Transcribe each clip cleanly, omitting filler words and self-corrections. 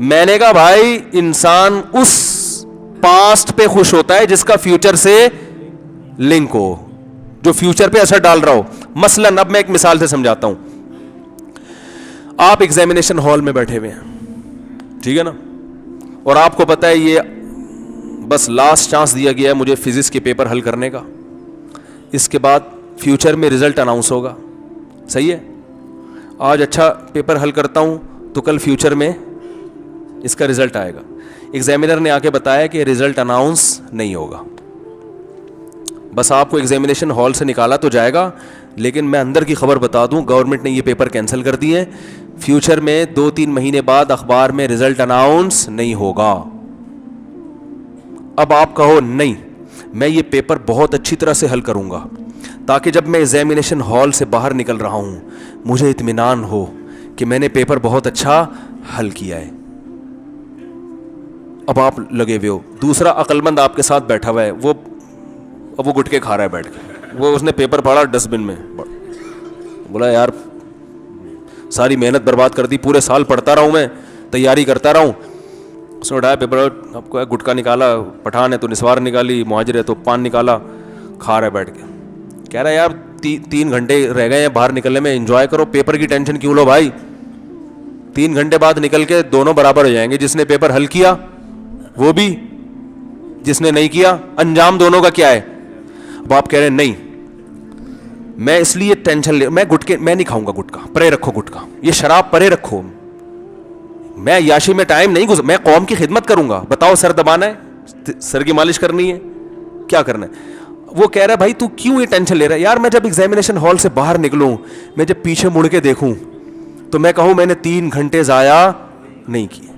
میں نے کہا بھائی انسان اس پاسٹ پہ خوش ہوتا ہے جس کا فیوچر سے لنک ہو, جو فیوچر پہ اثر ڈال رہا ہو. مثلاً اب میں ایک مثال سے سمجھاتا ہوں. آپ ایگزامینیشن ہال میں بیٹھے ہوئے ہیں, ٹھیک ہے نا, اور آپ کو پتا ہے یہ بس لاسٹ چانس دیا گیا ہے مجھے فزکس کے پیپر حل کرنے کا, اس کے بعد فیوچر میں رزلٹ اناؤنس ہوگا, صحیح ہے. آج اچھا پیپر حل کرتا ہوں تو کل فیوچر میں اس کا رزلٹ آئے گا. ایگزامینر نے آ کے بتایا کہ رزلٹ اناؤنس نہیں ہوگا, بس آپ کو ایگزامینیشن ہال سے نکالا تو جائے گا, لیکن میں اندر کی خبر بتا دوں گورنمنٹ نے یہ پیپر کینسل کر دیے, فیوچر میں 2-3 مہینے بعد اخبار میں رزلٹ اناؤنس نہیں ہوگا. اب آپ کہو نہیں میں یہ پیپر بہت اچھی طرح سے حل کروں گا تاکہ جب میں ایگزامینیشن ہال سے باہر نکل رہا ہوں مجھے اطمینان ہو کہ میں نے پیپر بہت اچھا حل کیا ہے. اب آپ لگے ہوئے ہو, دوسرا عقل مند آپ کے ساتھ بیٹھا ہوا ہے, وہ گٹکے کھا رہا ہے بیٹھ کے, وہ اس نے پیپر پڑھا ڈسٹ بن میں, بولا یار ساری محنت برباد کر دی, پورے سال پڑھتا رہا ہوں میں, تیاری کرتا رہا ہوں. اس نے اٹھایا پیپر, آپ کو گٹکا نکالا, پٹھان ہے تو نسوار نکالی, مہاجر ہے تو پان نکالا, کھا رہا ہے بیٹھ کے. کہہ رہا ہے یار 3 گھنٹے رہ گئے ہیں باہر نکلنے میں, انجوائے کرو, پیپر کی ٹینشن کیوں لو بھائی. 3 گھنٹے بعد نکل کے دونوں برابر ہو جائیں گے, جس نے پیپر حل کیا وہ بھی, جس نے نہیں کیا, انجام دونوں کا کیا ہے. اب آپ کہہ رہے ہیں نہیں میں اس لیے ٹینشن میں نہیں کھاؤں گا گٹکا, پرے رکھو گٹکا, یہ شراب پرے رکھو, میں عیاشی میں ٹائم نہیں میں قوم کی خدمت کروں گا. بتاؤ سر دبانا ہے, سر کی مالش کرنی ہے, کیا کرنا ہے. وہ کہہ رہا ہے بھائی تو کیوں یہ ٹینشن لے رہا ہے. یار میں جب ایگزامینیشن ہال سے باہر نکلوں, میں جب پیچھے مڑ کے دیکھوں تو میں کہوں میں نے 3 گھنٹے ضائع نہیں کیے.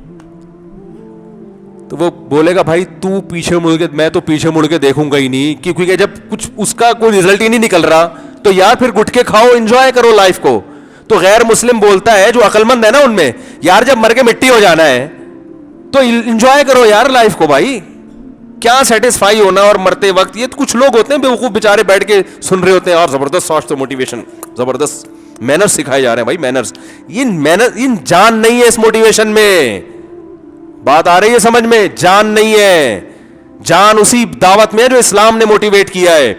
تو وہ بولے گا بھائی تو پیچھے مڑ کے, میں تو پیچھے مڑ کے دیکھوں گا ہی نہیں, کیونکہ جب کچھ اس کا کوئی رزلٹ ہی نہیں نکل رہا تو یار پھر گٹکے کھاؤ, انجوائے کرو لائف کو. تو غیر مسلم بولتا ہے جو عقل مند ہے نا ان میں, یار جب مر کے مٹی ہو جانا ہے تو انجوائے کرو یار لائف کو بھائی, کیا سیٹسفائی ہونا اور مرتے وقت. یہ تو کچھ لوگ ہوتے ہیں بیوقوف بیچارے بیٹھ کے سن رہے ہوتے ہیں, اور زبردست سوچ تو موٹیویشن, زبردست مینرز سکھائے جا رہے ہیں بھائی, مینرز. ان جان نہیں ہے اس موٹیویشن میں, بات آ رہی ہے سمجھ میں, جان نہیں ہے. جان اسی دعوت میں جو اسلام نے موٹیویٹ کیا ہے.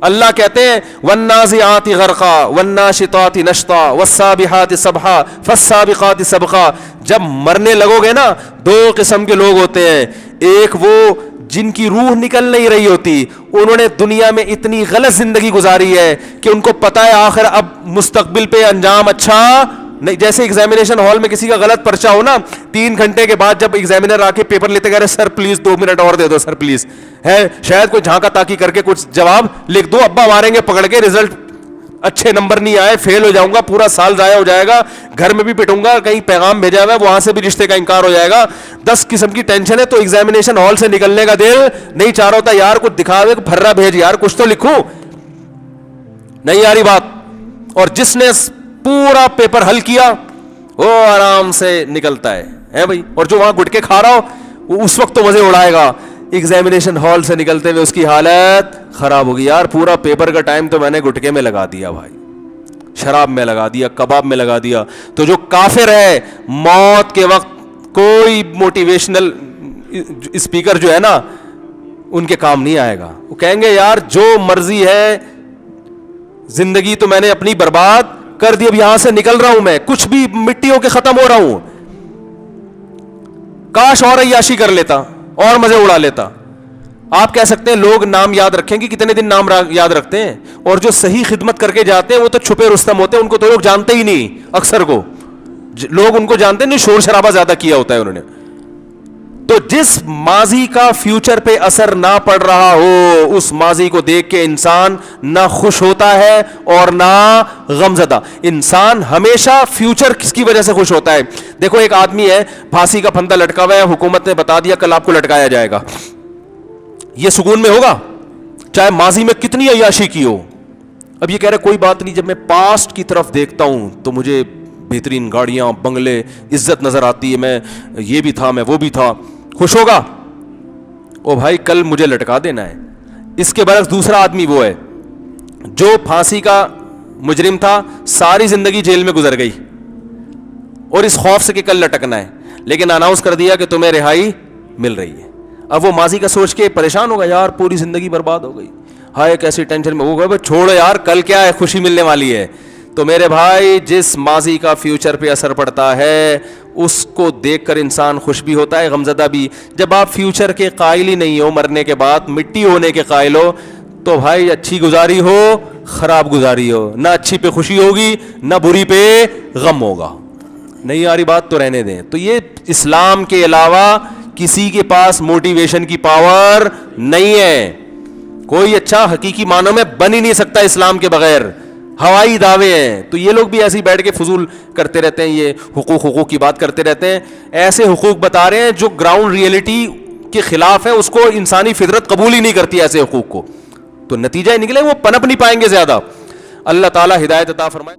اللہ کہتے ہیں والنازعات غرقا والناشطات نشطا والسابحات سبحا فالسابقات سبقا. جب مرنے لگو گے نا 2 قسم کے لوگ ہوتے ہیں, ایک وہ جن کی روح نکل نہیں رہی ہوتی, انہوں نے دنیا میں اتنی غلط زندگی گزاری ہے کہ ان کو پتا ہے آخر اب مستقبل پہ انجام اچھا نہیں. جیسے ایگزامینیشن ہال میں کسی کا غلط پرچہ ہو نا, 3 گھنٹے کے بعد جب ایگزامینر آ کے پیپر لیتے کہہ رہے سر پلیز 2 منٹ اور دے دو سر پلیز, ہے شاید کوئی جھانکا تاکی کر کے کچھ جواب لکھ دو, ابا ماریں گے پکڑ کے, رزلٹ اچھے نمبر نہیں آئے, فیل ہو جاؤں گا, پورا سال ضائع ہو جائے گا, گھر میں بھی پٹوں گا, کہیں پیغام بھیجا ہوا ہے وہاں سے بھی رشتے کا انکار ہو جائے گا, 10 قسم کی ٹینشن ہے. تو ایگزامینیشن ہال سے نکلنے کا دل نہیں چاہ رہا ہوتا, یار کچھ دکھا دے, پھرا بھیج یار, کچھ تو لکھوں, نہیں آ رہی بات. اور جس نے پورا پیپر حل کیا وہ آرام سے نکلتا ہے بھائی, اور جو وہاں گٹکے کھا رہا ہو وہ اس وقت تو مزے اڑائے گا, ایگزامینیشن ہال سے نکلتے ہوئے اس کی حالت خراب ہوگی. یار پورا پیپر کا ٹائم تو میں نے گٹکے میں لگا دیا بھائی, شراب میں لگا دیا, کباب میں لگا دیا. تو جو کافر ہے موت کے وقت کوئی موٹیویشنل اسپیکر جو ہے نا ان کے کام نہیں آئے گا. وہ کہیں گے یار جو مرضی ہے, زندگی تو میں نے اپنی برباد کر دی, اب یہاں سے نکل رہا ہوں میں, کچھ بھی مٹیوں کے ختم ہو رہا ہوں, کاش اور عیاشی کر لیتا اور مزے اڑا لیتا. آپ کہہ سکتے ہیں لوگ نام یاد رکھیں کہ کتنے دن نام یاد رکھتے ہیں, اور جو صحیح خدمت کر کے جاتے ہیں وہ تو چھپے رستم ہوتے ہیں, ان کو تو لوگ جانتے ہی نہیں, اکثر کو لوگ ان کو جانتے نہیں, شور شرابہ زیادہ کیا ہوتا ہے انہوں نے. تو جس ماضی کا فیوچر پہ اثر نہ پڑ رہا ہو اس ماضی کو دیکھ کے انسان نہ خوش ہوتا ہے اور نہ غمزدہ. انسان ہمیشہ فیوچر کس کی وجہ سے خوش ہوتا ہے. دیکھو ایک آدمی ہے پھانسی کا پھندا لٹکا ہوا ہے, حکومت نے بتا دیا کل آپ کو لٹکایا جائے گا, یہ سکون میں ہوگا چاہے ماضی میں کتنی عیاشی کی ہو. اب یہ کہہ رہے کوئی بات نہیں, جب میں پاسٹ کی طرف دیکھتا ہوں تو مجھے بہترین گاڑیاں, بنگلے, عزت نظر آتی ہے, میں یہ بھی تھا, میں وہ بھی تھا, خوش ہوگا. او بھائی کل مجھے لٹکا دینا ہے. اس کے برعکس دوسرا آدمی وہ ہے جو پھانسی کا مجرم تھا, ساری زندگی جیل میں گزر گئی اور اس خوف سے کہ کل لٹکنا ہے, لیکن اناؤنس کر دیا کہ تمہیں رہائی مل رہی ہے. اب وہ ماضی کا سوچ کے پریشان ہوگا, یار پوری زندگی برباد ہو گئی, ہائے کیسی ٹینشن میں ہوگا. چھوڑو یار, کل کیا ہے, خوشی ملنے والی ہے. تو میرے بھائی, جس ماضی کا فیوچر پہ اثر پڑتا ہے اس کو دیکھ کر انسان خوش بھی ہوتا ہے, غمزدہ بھی. جب آپ فیوچر کے قائل ہی نہیں ہو, مرنے کے بعد مٹی ہونے کے قائل ہو, تو بھائی اچھی گزاری ہو خراب گزاری ہو, نہ اچھی پہ خوشی ہوگی نہ بری پہ غم ہوگا. نہیں آ رہی بات تو رہنے دیں. تو یہ اسلام کے علاوہ کسی کے پاس موٹیویشن کی پاور نہیں ہے. کوئی اچھا حقیقی معنوں میں بن ہی نہیں سکتا اسلام کے بغیر, ہوائی دعوے ہیں. تو یہ لوگ بھی ایسے ہی بیٹھ کے فضول کرتے رہتے ہیں, یہ حقوق کی بات کرتے رہتے ہیں. ایسے حقوق بتا رہے ہیں جو گراؤنڈ ریئلٹی کے خلاف ہے, اس کو انسانی فطرت قبول ہی نہیں کرتی ایسے حقوق کو. تو نتیجہ نکلے وہ پنپ نہیں پائیں گے زیادہ. اللہ تعالی ہدایت عطا فرمائے.